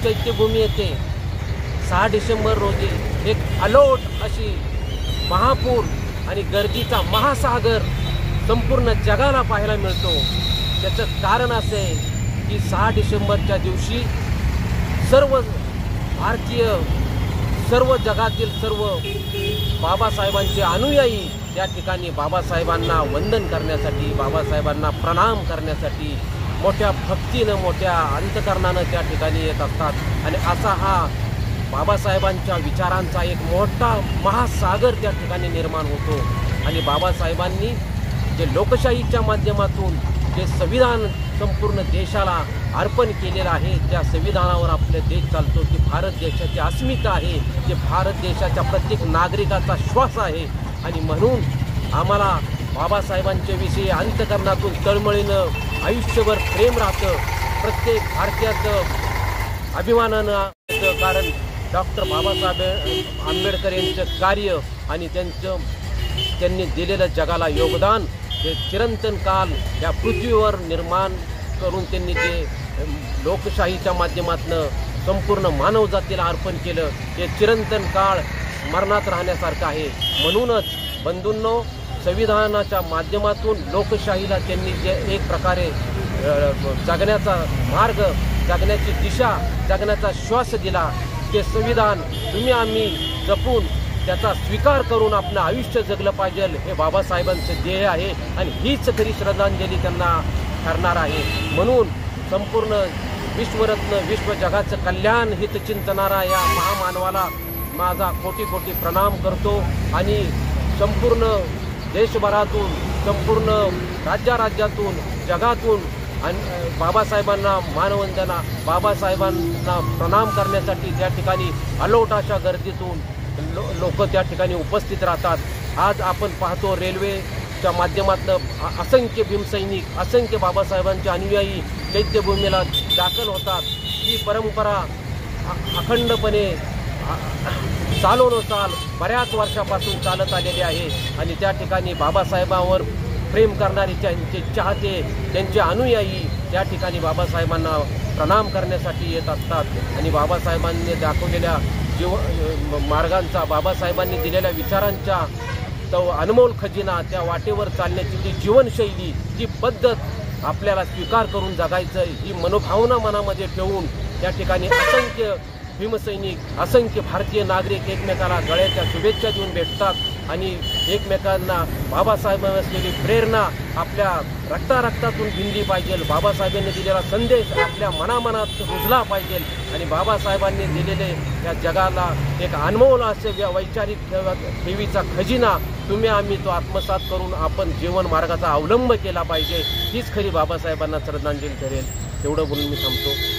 चैत्यभूमी येथे 6 डिसेंबर रोजी एक अलोट अशी महापूर आणि गर्दीचा महासागर संपूर्ण जगाला पाहायला मिळतो। त्याचं कारण असे की 6 डिसेंबरच्या दिवशी सर्व भारतीय, सर्व जगातील सर्व बाबासाहेबांचे अनुयायी त्या ठिकाणी बाबासाहेबांना वंदन करण्यासाठी, बाबासाहेबांना प्रणाम करण्यासाठी मोठ्या भक्तीनं, मोठ्या अंतकरणानं त्या ठिकाणी येत असतात। आणि असा हा बाबासाहेबांच्या विचारांचा एक मोठा महासागर त्या ठिकाणी निर्माण होतो। आणि बाबासाहेबांनी जे लोकशाहीच्या माध्यमातून जे संविधान संपूर्ण देशाला अर्पण केलेलं आहे, त्या संविधानावर आपले देश चालतो, की भारत देशाची अस्मिता आहे, जे भारत देशाच्या प्रत्येक नागरिकाचा श्वास आहे। आणि म्हणून आम्हाला बाबासाहेबांच्या विषयी अंतकरणातून तळमळीनं आयुष्यभर प्रेम राहतं, प्रत्येक भारतीयाचं अभिमानानं, कारण डॉक्टर बाबासाहेब आंबेडकर यांचं कार्य आणि त्यांनी दिलेलं जगाला योगदान हे चिरंतन काल या पृथ्वीवर निर्माण करून त्यांनी जे लोकशाहीच्या माध्यमातून संपूर्ण मानवजातीला अर्पण केलं, हे चिरंतन काळ स्मरणात राहण्यासारखं आहे। म्हणूनच बंधूंनो, संविधानाच्या माध्यमातून लोकशाहीला त्यांनी जे एक प्रकारे जगण्याचा मार्ग, जगण्याची दिशा, जगण्याचा श्वास दिला, ते संविधान तुम्ही आम्ही जपून त्याचा स्वीकार करून आपलं आयुष्य जगलं पाहिजे, हे बाबासाहेबांचं ध्येय आहे। आणि हीच खरी श्रद्धांजली त्यांना ठरणार आहे। म्हणून संपूर्ण विश्वरत्न, विश्व जगाचं कल्याण हित चिंतणारा या महामानवाला माझा कोटी कोटी प्रणाम करतो। आणि संपूर्ण देशभरातून, संपूर्ण राज्यातून, जगातून आणि बाबासाहेबांना मानवंदना, बाबासाहेबांना प्रणाम करण्यासाठी त्या ठिकाणी अलोट अशा गर्दीतून लोक त्या ठिकाणी उपस्थित राहतात। आज आपण पाहतो रेल्वेच्या माध्यमातून असंख्य भीमसैनिक, असंख्य बाबासाहेबांचे अनुयायी चैत्यभूमीला दाखल होतात। ही परंपरा अखंडपणे सालोनसाल बऱ्याच वर्षापासून चालत आलेली आहे। आणि त्या ठिकाणी बाबासाहेबांवर प्रेम करणारे, त्यांचे चाहते, त्यांचे अनुयायी त्या ठिकाणी बाबासाहेबांना प्रणाम करण्यासाठी येत असतात। आणि बाबासाहेबांनी दाखवलेल्या मार्गांचा, बाबासाहेबांनी दिलेल्या विचारांच्या तो अनमोल खजिना, त्या वाटेवर चालण्याची ती जीवनशैली, ती पद्धत आपल्याला स्वीकार करून जगायचं, ही मनोभावना मनामध्ये ठेवून त्या ठिकाणी असंख्य भीमसैनिक, असंख्य भारतीय नागरिक एकमेकाला गळ्याच्या शुभेच्छा देऊन भेटतात आणि एकमेकांना बाबासाहेबांनी असलेली प्रेरणा आपल्या रक्तातून भिनली पाहिजे। बाबासाहेबांनी दिलेला संदेश आपल्या मनामनात रुजला पाहिजे आणि बाबासाहेबांनी दिलेले या जगाला एक अनमोल असे वैचारिक ठेवीचा खजिना तुम्ही आम्ही तो आत्मसात करून आपण जीवन मार्गाचा अवलंब केला पाहिजे। हीच खरी बाबासाहेबांना श्रद्धांजली ठरेल। एवढं बोलून मी थांबतो।